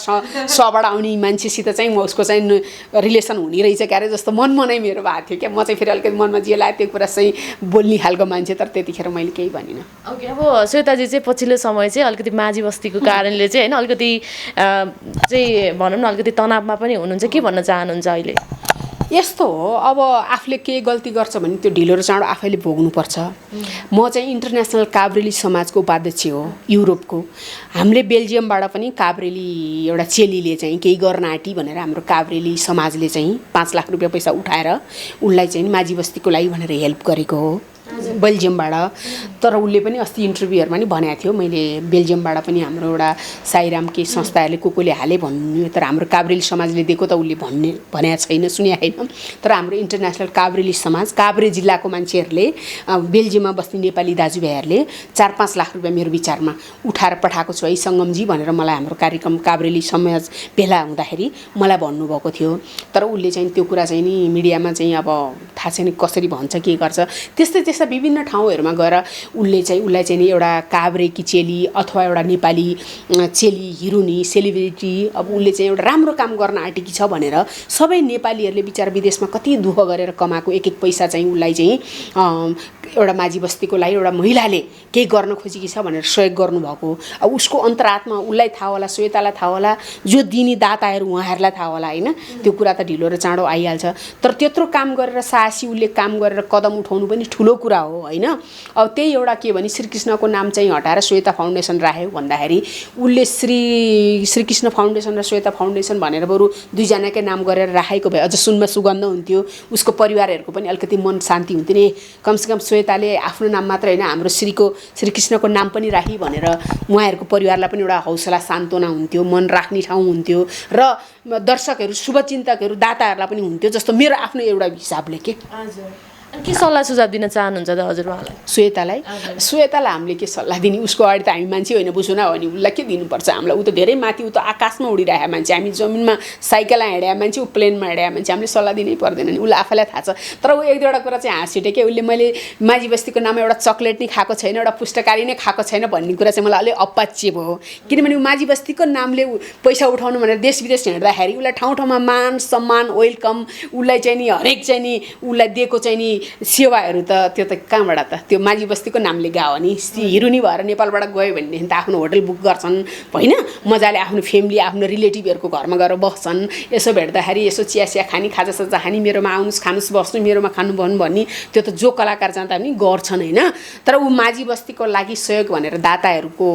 सबाट आउने मान्छेसित चाहिँ म उसको चाहिँ रिलेसन हुने रहेछ क्यारे जस्तो मनमा नै मेरो भएको थियो क्या म चाहिँ फेरि अलिकति मनमा जे लाग्यो त्यो कुरा चाहिँ बोल्ने खालको मान्छे तर त्यतिखेर मैले केही भनिनँ
ओके अब श्वेताजी चाहिँ पछिल्लो समय चाहिँ अलिकति माझी बस्तीको कारणले चाहिँ होइन अलिकति चाहिँ भनौँ न अलिकति तनावमा पनि हुनुहुन्छ के भन्न चाहनुहुन्छ अहिले
यस्तो हो अब आफूले केही गल्ती गर्छ भने त्यो ढिलो र चाँडो आफैले भोग्नुपर्छ म चाहिँ इन्टरनेसनल काभ्रेली समाजको उपाध्यक्ष हो युरोपको हामीले बेल्जियमबाट पनि काभ्रेली एउटा चेलीले चाहिँ केही गर्न आँटी भनेर हाम्रो काभ्रेली समाजले चाहिँ 5 लाख रुपियाँ पैसा उठाएर उनलाई चाहिँ माझी बस्तीको लागि भनेर हेल्प गरेको हो बेल्जियमबाट तर उसले पनि अस्ति इन्टरभ्यूहरूमा नि भनेको थियो मैले बेल्जियमबाट पनि हाम्रो एउटा साईराम के संस्थाहरूले कोले हाले भन्नु तर हाम्रो काभ्रेली समाजले दिएको त उसले भनेको छैन सुनेको छैन तर हाम्रो इन्टरनेसनल काभ्रेली समाज काभ्रे जिल्लाको मान्छेहरूले बेल्जियममा बस्ने नेपाली दाजुभाइहरूले 4-5 लाख रुपियाँ मेरो विचारमा उठाएर पठाएको छु है सङ्गमजी भनेर मलाई हाम्रो कार्यक्रम काभ्रेली समाज भेला हुँदाखेरि मलाई भन्नुभएको थियो तर उसले चाहिँ त्यो कुरा चाहिँ नि मिडियामा चाहिँ अब थाहा छैन कसरी भन्छ के गर्छ त्यस्तै विभिन्न ठाउँहरूमा गएर उसलाई चाहिँ नि एउटा काभ्रेकी चेली अथवा एउटा नेपाली चेली हिरोनी सेलिब्रिटी अब उसले चाहिँ एउटा राम्रो काम गर्न आँटेकी छ भनेर सबै नेपालीहरूले बिचारा विदेशमा कति दुःख गरेर कमाएको एक पैसा चाहिँ उसलाई चाहिँ एउटा माझी बस्तीको लागि एउटा महिलाले केही गर्न खोजेकी छ भनेर सहयोग गर्नुभएको अब उसको अन्तरात्मा उसलाई थाहा होला श्वेतालाई थाहा होला जो दिने दाताहरू उहाँहरूलाई थाहा होला होइन त्यो कुरा त ढिलो र चाँडो आइहाल्छ तर त्यत्रो काम गरेर साहसी उसले काम गरेर कदम उठाउनु पनि ठुलो कुरा हो होइन अब त्यही एउटा के भने श्रीकृष्णको नाम चाहिँ हटाएर श्वेता फाउन्डेसन राख्यो भन्दाखेरि उसले श्रीकृष्ण फाउन्डेसन र श्वेता फाउन्डेसन भनेर बरु 2 जनाकै नाम गरेर राखेको भए अझ सुनमा सुगन्ध हुन्थ्यो उसको परिवारहरूको पनि अलिकति मन शान्ति हुन्थ्यो नि कमसेकम श्वेताले आफ्नो नाम मात्र होइन हाम्रो श्रीकृष्णको नाम पनि राखी भनेर उहाँहरूको परिवारलाई पनि एउटा हौसला सान्त्वना हुन्थ्यो मन राख्ने ठाउँ हुन्थ्यो र दर्शकहरू शुभचिन्तकहरू दाताहरूलाई पनि हुन्थ्यो जस्तो मेरो आफ्नो एउटा हिसाबले के
अनि के सल्लाह सुझाव दिन चाहनुहुन्छ त हजुर उहाँलाई
श्वेतालाई हामीले के सल्लाह दिने उसको अगाडि त हामी मान्छे होइन बुझुना हो नि उसलाई के दिनुपर्छ हामीलाई ऊ त धेरै माथि ऊ त आकाशमा उडिरहेको मान्छे हामी जमिनमा साइकलमा हिँडेको मान्छे ऊ प्लेनमा हिँडेको मान्छे हामीले सल्लाह दिनै पर्दैन नि उसलाई आफैलाई थाहा छ तर ऊ 1-2वटा कुरा चाहिँ हाँस छिटे के उसले मैले माझी बस्तीको नाममा एउटा चक्लेट नै खाएको छैन एउटा पुस्तकारी नै खाएको छैन भन्ने कुरा चाहिँ मलाई अलिक अपाच्य भयो किनभने ऊ माझी बस्तीको नामले पैसा उठाउनु भनेर देश विदेश हिँड्दाखेरि उसलाई ठाउँ ठाउँमा मान सम्मान वेलकम उसलाई चाहिँ नि हरेक चाहिँ नि उसलाई दिएको चाहिँ नि सेवाहरू त त्यो त कहाँबाट त त्यो माझी बस्तीको नामले गाओ नि हिरोनी भएर नेपालबाट गयो भनेदेखि त आफ्नो होटल बुक गर्छन् होइन मजाले आफ्नो फ्यामिली आफ्नो रिलेटिभहरूको घरमा गएर बस्छन् यसो भेट्दाखेरि यसो चिया खाने खाजा खाने मेरोमा आउनुहोस् खानुहोस् बस्नु मेरोमा खानु भन्ने त्यो त जो कलाकार जाँदा पनि गर्छन् होइन तर ऊ माझी बस्तीको लागि सहयोग भनेर दाताहरूको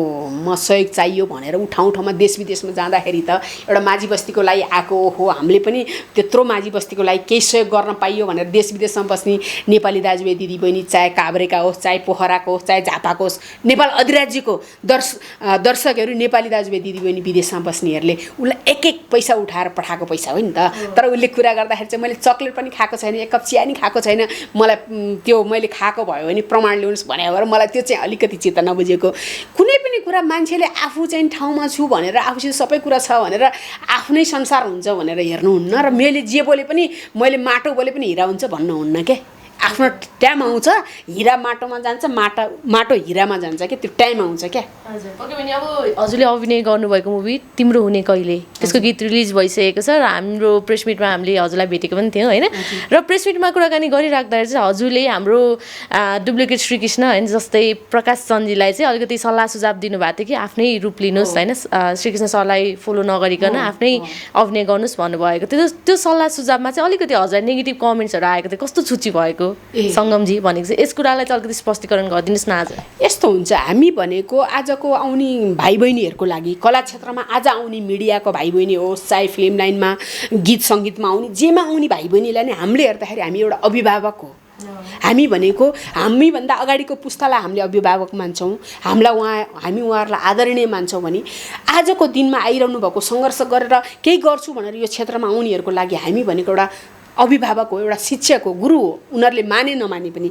सहयोग चाहियो भनेर ऊ ठाउँ ठाउँमा देश विदेशमा जाँदाखेरि त एउटा माझी बस्तीको लागि आएको हो हामीले पनि त्यत्रो माझी बस्तीको लागि केही सहयोग गर्न पाइयो भनेर देश विदेशमा बस्ने नेपाली दाजुभाइ दिदीबहिनी चाहे काभ्रेका होस् चाहे पोखराको होस् चाहे झापाको होस् नेपाल अधिराज्यको दर्शकहरू नेपाली दाजुभाइ दिदीबहिनी विदेशमा बस्नेहरूले उसलाई एक पैसा उठाएर पठाएको पैसा हो नि त तर उसले कुरा गर्दाखेरि चाहिँ मैले चक्लेट पनि खाएको छैन एक कप चिया नि खाएको छैन मलाई त्यो मैले खाएको भयो भने प्रमाण ल्याउनुहोस् भने भएर मलाई त्यो चाहिँ अलिकति चित्त नबुझेको कुनै पनि कुरा मान्छेले आफू चाहिँ ठाउँमा छु भनेर आफूसित सबै कुरा छ भनेर आफ्नै संसार हुन्छ भनेर हेर्नुहुन्न र मैले जे बोले पनि मैले माटो बोले पनि हिरा हुन्छ भन्नुहुन्न के आफ्नो टाइम आउँछ, हिरा माटोमा जान्छ, माटो हिरामा जान्छ क्या, त्यो टाइम आउँछ क्या।
हजुर पक्कै पनि अब हजुरले अभिनय गर्नुभएको मुभी तिम्रो हुने कहिले, त्यसको गीत रिलिज भइसकेको छ र हाम्रो प्रेस मिटमा हामीले हजुरलाई भेटेको पनि थियौँ होइन। र प्रेस मिटमा कुराकानी गरिराख्दाखेरि चाहिँ हजुरले हाम्रो डुप्लिकेट श्रीकृष्ण होइन जस्तै प्रकाश चन्दजीलाई चाहिँ अलिकति सल्लाह सुझाव दिनुभएको थियो कि आफ्नै रूप लिनुहोस् होइन, श्रीकृष्ण सरलाई फलो नगरिकन आफ्नै अभिनय गर्नुहोस् भन्नुभएको थियो। त्यो सल्लाह सुझावमा चाहिँ अलिकति हजुर नेगेटिभ कमेन्ट्सहरू आएको थियो, कस्तो छुच्ची भएको सङ्गमजी भनेको चाहिँ यस कुरालाई चाहिँ अलिकति स्पष्टीकरण गरिदिनुहोस् न। आज
यस्तो हुन्छ, हामी भनेको आजको आउने भाइ बहिनीहरूको लागि, कला क्षेत्रमा आज आउने मिडियाको भाइ बहिनी होस्, चाहे फिल्म लाइनमा गीत सङ्गीतमा आउने, जेमा आउने भाइ बहिनीलाई नै हामीले हेर्दाखेरि हामी एउटा अभिभावक हो। हामी भनेको हामीभन्दा अगाडिको पुस्तालाई हामीले अभिभावक मान्छौँ, हामी उहाँहरूलाई आदरणीय मान्छौँ भने आजको दिनमा आइरहनु भएको सङ्घर्ष गरेर केही गर्छु भनेर यो क्षेत्रमा आउनेहरूको लागि हामी भनेको एउटा अभिभावक हो, एउटा शिक्षक हो, गुरु हो। उनीहरूले माने नमाने पनि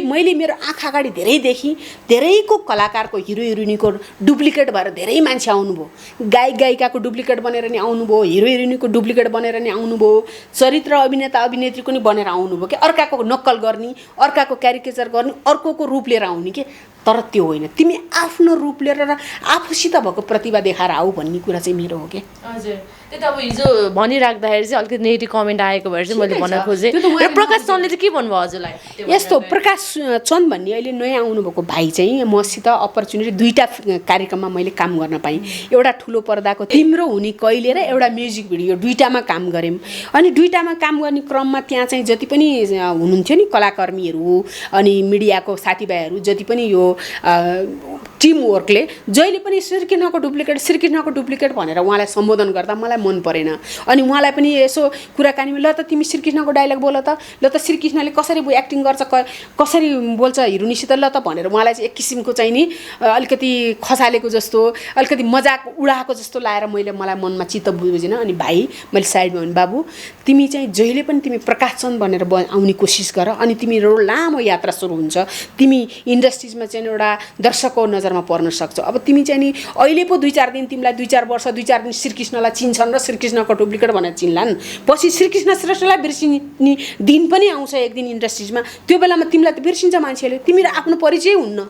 मैले मेरो आँखा अगाडि धेरैको कलाकारको हिरो हिरोइनीको डुप्लिकेट भएर धेरै मान्छे आउनुभयो, गायिकाको डुप्लिकेट बनेर नि आउनुभयो, हिरो हिरोइनीको डुप्लिकेट बनेर नि आउनुभयो, चरित्र अभिनेता अभिनेत्रीको नि बनेर आउनुभयो कि अर्काको नक्कल गर्ने, अर्काको क्यारिकेचर गर्ने, अर्कोको रूप लिएर आउने के। तर त्यो होइन, तिमी आफ्नो रूप लिएर र आफूसित भएको प्रतिभा देखाएर आऊ भन्ने कुरा चाहिँ मेरो हो कि।
हजुर त्यो त अब हिजो भनिराख्दाखेरि चाहिँ अलिकति नेगेटिभ कमेन्ट आएको भएर चाहिँ मैले भन्न खोजेँ। र प्रकाश चन्दले चाहिँ के भन्नुभयो हजुरलाई?
यस्तो प्रकाश चन्द भन्ने अहिले नयाँ आउनुभएको भाइ चाहिँ मसित अपर्च्युनिटी 2टा कार्यक्रममा मैले काम गर्न पाएँ। एउटा ठुलो पर्दाको तिम्रो हुने कहिले र एउटा म्युजिक भिडियो 2टामा काम गऱ्यौँ। अनि 2टामा काम गर्ने क्रममा त्यहाँ चाहिँ जति पनि हुनुहुन्थ्यो नि कलाकर्मीहरू अनि मिडियाको साथीभाइहरू, जति पनि यो टिम वर्कले जहिले पनि श्रीकृष्णको डुप्लिकेट भनेर उहाँलाई सम्बोधन गर्दा मलाई मन परेन। अनि उहाँलाई पनि यसो कुराकानीमा ल त तिमी श्रीकृष्णको डायलग बोल त, ल त श्रीकृष्णले कसरी एक्टिङ गर्छ, कसरी बोल्छ हिरोनीसित ल त भनेर उहाँलाई चाहिँ एक किसिमको चाहिँ नि अलिकति खसालेको जस्तो, अलिकति मजाक उडाएको जस्तो लाएर मलाई मनमा चित्त बुझेन। अनि भाइ मैले साइडमा भने बाबु तिमी चाहिँ जहिले पनि तिमी प्रकाश चन्द भनेर आउने कोसिस गर, अनि तिम्रो लामो यात्रा सुरु हुन्छ। तिमी इन्डस्ट्रिजमा चाहिँ एउटा दर्शकको नजरमा पर्न सक्छौ। अब तिमी चाहिँ नि अहिले पो 2-4 दिन तिमीलाई 2-4 वर्ष 2-4 दिन श्रीकृष्णलाई चिन्छन् र श्रीकृष्णको डुप्लिकेट भनेर चिन्लान्, पछि श्रीकृष्ण श्रेष्ठलाई बिर्सिने दिन पनि आउँछ एक दिन इन्डस्ट्रिजमा। त्यो बेलामा तिमीलाई त बिर्सिन्छ मान्छेले, तिमी आफ्नो परिचय हुन्न।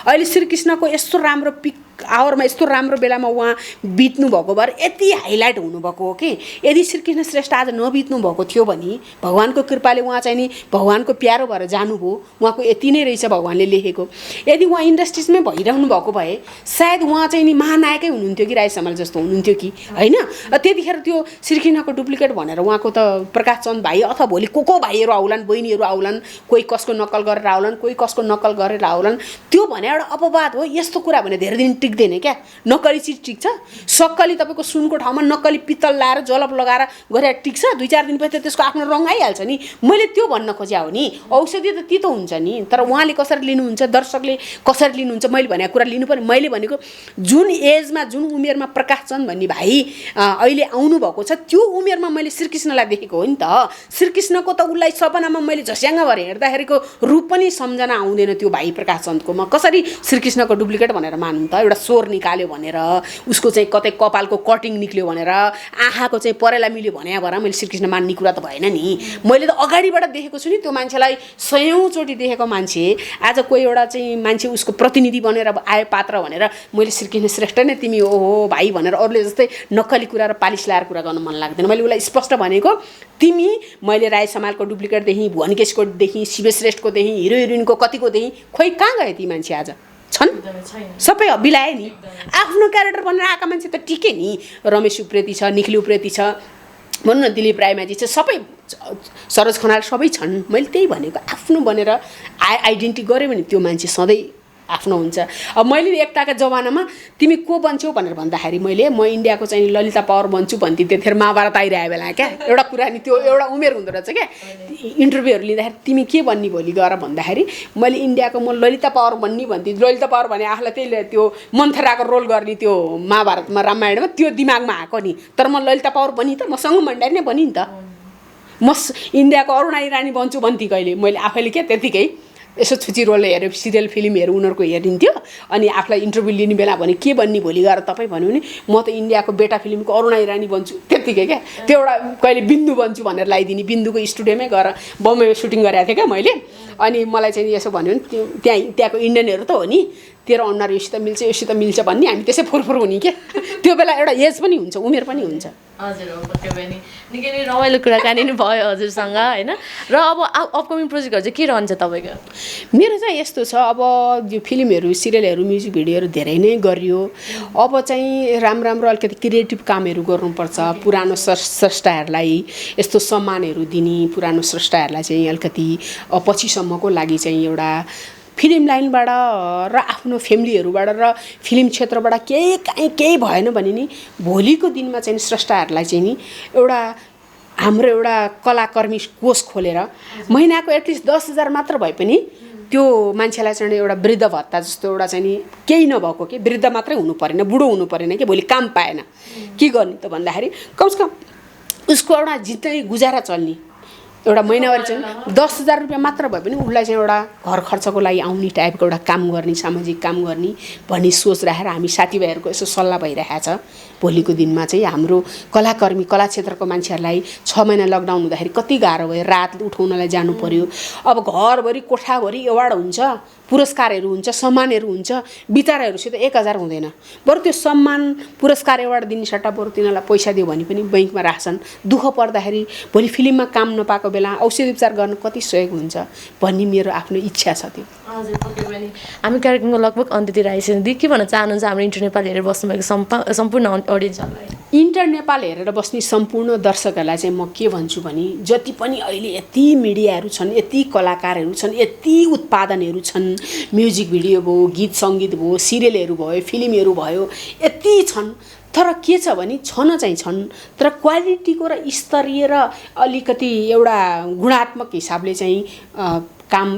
अहिले श्रीकृष्णको यस्तो राम्रो पिक आवरमा यस्तो राम्रो बेलामा उहाँ बित्नु भएको भएर यति हाइलाइट हुनुभएको हो कि यदि श्रीकृष्ण श्रेष्ठ आज नबित्नु भएको थियो भने भगवानको कृपाले उहाँ चाहिँ नि भगवानको प्यारो भएर जानुभयो, उहाँको यति नै रहेछ भगवानले लेखेको। यदि उहाँ इन्डस्ट्रिजमै भइरहनु भएको भए सायद उहाँ चाहिँ नि महानायकै हुनुहुन्थ्यो कि राई समाल जस्तो हुनुहुन्थ्यो कि होइन। त्यतिखेर त्यो श्रीकृष्णको डुप्लिकेट भनेर उहाँको त प्रकाश चन्द भाइ अथवा भोलि को भाइहरू आउलान्, बहिनीहरू आउलान्, कोही कसको नक्कल गरेर आउलान्, कोही कसको नक्कल गरेर आउलान्। त्यो भने एउटा अपवाद हो। यस्तो कुरा भने धेरै दिन टिक्दैन क्या। नक्कली चिज टिक्छ, सक्कली तपाईँको सुनको ठाउँमा नक्कली पित्तल लाएर जलप लगाएर गरेर टिक्छ, 2-4 दिनपछि त त्यसको आफ्नो रङ आइहाल्छ नि। मैले त्यो भन्न खोज्या हो नि, औषधि त तितो हुन्छ नि, तर उहाँले कसरी लिनुहुन्छ, दर्शकले कसरी लिनुहुन्छ, मैले भनेको कुरा लिनु पर्यो। मैले भनेको जुन एजमा जुन उमेरमा प्रकाश चन्द भन्ने भाइ अहिले आउनुभएको छ त्यो उमेरमा मैले श्रीकृष्णलाई देखेको हो नि त। श्रीकृष्णको त उसलाई सपनामा मैले झस्याङ्ग भएर हेर्दाखेरिको रूप पनि सम्झना आउँदैन त्यो भाइ प्रकाश चन्दको। म कसरी श्रीकृष्णको डुप्लिकेट भनेर मानु त? एउटा स्वर निकाल्यो भनेर, उसको चाहिँ कतै कपालको कटिङ निक्ल्यो भनेर, आँखाको चाहिँ परेला मिल्यो भने भएर मैले श्रीकृष्ण मान्ने कुरा त भएन नि। मैले त अगाडिबाट देखेको छु नि त्यो मान्छेलाई, 100औँचोटि देखेको मान्छे आज कोही एउटा चाहिँ मान्छे उसको प्रतिनिधि बनेर आयो पात्र भनेर मैले श्रीकृष्ण श्रेष्ठ नै तिमी ओहो भाइ भनेर अरूले जस्तै नक्कली कुरा र पालिस लाएर कुरा गर्न मन लाग्दैन। मैले उसलाई स्पष्ट भनेको तिमी मैले राई समालको डुप्लिकेट देखेँ, भुवन केशको देखेँ, शिवश्रेष्ठको देखेँ, हिरो हिरोइनको कतिको देखेँ, खोइ कहाँ गए ती मान्छे? आज छन् सबै बिलाए नि। आफ्नो क्यारेक्टर बनेर आएका मान्छे त टिके नि। रमेश उप्रेती छ, निखिल उप्रेती छ, भनौँ न दिलीप रायमाझी छ, सबै सरोज खनाल सबै छन्। मैले त्यही भनेको आफ्नो बनेर आइडेन्टिटी गऱ्यो भने त्यो मान्छे सधैँ आफ्नो हुन्छ। अब मैले एकताका जमानामा तिमी को बन्छौ भनेर भन्दाखेरि म इन्डियाको चाहिँ ललिता पावर बन्छु भन्थेँ। त्यतिखेर महाभारत आइरहेको बेला क्या एउटा कुरा नि, त्यो एउटा उमेर हुँदो रहेछ क्या। इन्टरभ्यूहरू लिँदाखेरि तिमी के बन्ने भोलि गएर भन्दाखेरि मैले इन्डियाको म ललिता पावर बन्ने भन्थेँ। ललिता पावर भने आफूलाई त्यही त्यो मन्थराको रोल गर्ने त्यो महाभारतमा रामायणमा त्यो दिमागमा आएको नि। तर म ललिता पावर बनि त म सङ्गम भण्डारी नै बनि नि त। म इन्डियाको अरुणाई रानी बन्छु भन्थेँ कहिले मैले आफैले क्या त्यतिकै। यसो छुची रोल हेरेर सिरियल फिल्महरू उनीहरूको हेरिन्थ्यो अनि आफूलाई इन्टरभ्यू लिने बेला भने के बन्ने भोलि गएर तपाईँ भन्यो भने म त इन्डियाको बेटा फिल्मको अरुणा इरानी बन्छु त्यत्तिकै क्या त्यो एउटा कहिले बिन्दु बन्छु भनेर लगाइदिने बिन्दुको स्टुडियोमै गएर बम्बईमा सुटिङ गरेको थिएँ क्या मैले अनि मलाई चाहिँ यसो भन्यो भने त्यहाँको इन्डियनहरू त हो नि तेरो अनुहार योसित मिल्छ भन्ने हामी त्यसै फुरफुर हुने क्या त्यो बेला एउटा एज पनि हुन्छ उमेर पनि हुन्छ
हजुर हो त्यो पनि निकै नै रमाइलो कुराकानी नै भयो हजुरसँग होइन र अब अपकमिङ प्रोजेक्टहरू चाहिँ के रहन्छ तपाईँको
मेरो चाहिँ यस्तो छ अब यो फिल्महरू सिरियलहरू म्युजिक भिडियोहरू धेरै नै गरियो अब चाहिँ राम्रो अलिकति क्रिएटिभ कामहरू गर्नुपर्छ पुरानो स्रष्टाहरूलाई यस्तो सम्मानहरू दिने पुरानो स्रष्टाहरूलाई चाहिँ अलिकति पछिसम्मको लागि चाहिँ एउटा फिल्म लाइनबाट र आफ्नो फ्यामिलीहरूबाट र फिल्म क्षेत्रबाट केही भएन भने नि भोलिको दिनमा चाहिँ स्रष्टाहरूलाई चाहिँ नि एउटा हाम्रो एउटा कलाकर्मी कोष खोलेर महिनाको एटलिस्ट 10,000 मात्र भए पनि त्यो मान्छेलाई चाहिँ एउटा वृद्ध भत्ता जस्तो एउटा चाहिँ नि केही नभएको कि वृद्ध मात्रै हुनु परेन बुढो हुनु परेन कि भोलि काम पाएन के गर्ने त भन्दाखेरि कमसेकम उसको एउटा जित्दै गुजारा चल्ने एउटा महिनावारी चाहिँ 10,000 रुपियाँ मात्र भए पनि उसलाई चाहिँ एउटा घर खर्चको लागि आउने टाइपको एउटा काम गर्ने सामाजिक काम गर्ने भन्ने सोच राखेर हामी साथीभाइहरूको यसो सल्लाह भइरहेको छ भोलिको दिनमा चाहिँ हाम्रो कलाकर्मी कला क्षेत्रको मान्छेहरूलाई 6 महिना लकडाउन हुँदाखेरि कति गाह्रो भयो रात उठाउनलाई जानु पर्यो अब घरभरि कोठाभरि एवार्ड हुन्छ पुरस्कारहरू हुन्छ सम्मानहरू हुन्छ बिचाराहरूसित 1,000 हुँदैन बरु त्यो सम्मान पुरस्कार एवार्ड दिने सट्टा बरु तिनीहरूलाई पैसा दियो भने पनि बैङ्कमा राख्छन् दुःख पर्दाखेरि भोलि फिल्ममा काम नपाएको बेला औषधि उपचार गर्न कति सहयोग हुन्छ भन्ने मेरो आफ्नो इच्छा छ त्यो
हजुर पक्कै पनि हामी कार्यक्रमको लगभग अन्त्यतिर आइसक्यौँ के भन्न चाहनुहुन्छ हाम्रो इन्टर नेपाल हेरेर बस्नुभएको सम्पूर्ण अडियन्सहरूलाई
इन्टर नेपाल हेरेर बस्ने सम्पूर्ण दर्शकहरूलाई चाहिँ म के भन्छु भने जति पनि अहिले यति मिडियाहरू छन् यति कलाकारहरू छन् यति उत्पादनहरू छन् म्युजिक भिडियो भयो गीत सङ्गीत भयो सिरियलहरू भयो फिल्महरू भयो यति छन् तर के छ भने छन् तर क्वालिटीको र स्तरीय र अलिकति एउटा गुणात्मक हिसाबले चाहिँ काम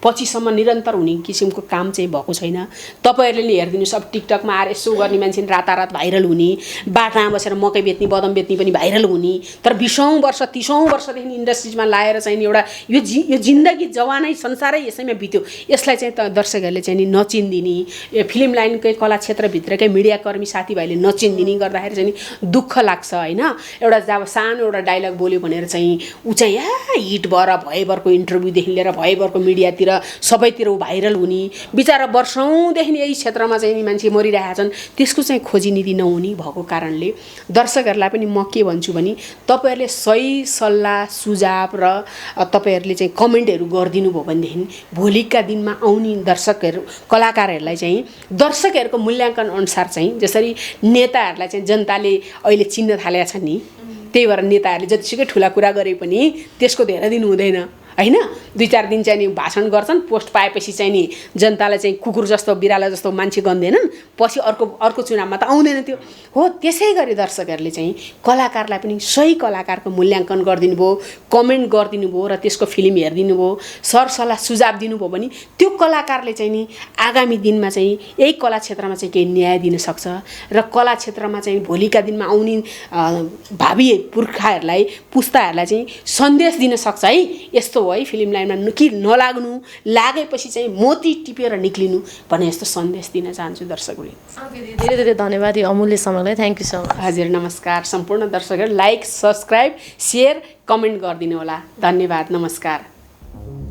पछिसम्म निरन्तर हुने किसिमको काम चाहिँ भएको छैन तपाईहरुले नि हेर्दिनुस् अब टिकटकमा आएर यसो गर्ने मान्छे रातारात भाइरल हुने बाटामा बसेर मकै बेच्ने बदम बेच्ने पनि भाइरल हुने तर 20औं वर्ष 30औं वर्षदेखि इन्डस्ट्रीमा लाएर चाहिँ एउटा यो जिन्दगी जवानै संसारै यसैमा बित्यो यसलाई चाहिँ दर्शकहरूले चाहिँ नचिन्दिने यो फिल्म लाइनकै कला क्षेत्रभित्रकै मिडियाकर्मी साथीभाइले नचिन्दिने गर्दाखेरि चाहिँ दुःख लाग्छ हैन एउटा जब सानो एउटा डायलग बोल्यो भनेर चाहिँ उ चाहिँ हिट भएभरको इन्टरभ्यूदेखि लिएर भएभरको मिडियातिर सबैतिर भाइरल हुने बिचारा वर्षौंदेखि यही क्षेत्रमा चाहिँ मान्छे मरिरहेका छन् त्यसको चाहिँ खोजिनिधि नहुने भएको कारणले दर्शकहरूलाई पनि म के भन्छु भने तपाईहरुले सही सल्लाह सुझाव र तपाईहरुले चाहिँ कमेन्टहरू गरिदिनु भयो भनेदेखि भोलिका दिनमा आउने दर्शकहरू कलाकारहरूलाई चाहिँ दर्शकहरूको मूल्याङ्कन अनुसार चाहिँ जसरी नेताहरूलाई चाहिँ जनताले अहिले चिन्न थालेका छन् नि त्यही भएर नेताहरूले जतिसुकै ठुला कुरा गरे पनि त्यसको धेरै दिन हुँदैन हैन 2-4 दिन चाहिँ नि भाषण गर्छन् पोस्ट पाएपछि चाहिँ नि जनतालाई चाहिँ कुकुर जस्तो बिराला जस्तो मान्छे गन्दैनन् पछि अर्को चुनावमा त आउँदैन त्यो हो त्यसैगरी दर्शकहरूले चाहिँ कलाकारलाई पनि सही कलाकारको मूल्याङ्कन गरिदिनु भयो कमेन्ट गरिदिनु भयो र त्यसको फिल्म हेरिदिनु भयो सरसल्लाह सुझाव दिनुभयो भने त्यो कलाकारले चाहिँ नि आगामी दिनमा चाहिँ यही कला क्षेत्रमा चाहिँ केही न्याय दिन सक्छ र कला क्षेत्रमा चाहिँ भोलिका दिनमा आउने भावी पुर्खाहरूलाई पुस्ताहरूलाई चाहिँ सन्देश दिन सक्छ है यस्तो हो है फिल्म लाइनमा नलाग्नु लागेपछि चाहिँ मोती टिपेर निक्लिनु भन्ने यस्तो सन्देश दिन चाहन्छु दर्शकहरूले
धेरै धेरै धन्यवाद यो अमूल्य समयलाई थ्यांक यू सो मच
हजुर नमस्कार सम्पूर्ण दर्शकहरू लाइक सब्स्क्राइब शेयर कमेन्ट गरिदिनु होला धन्यवाद नमस्कार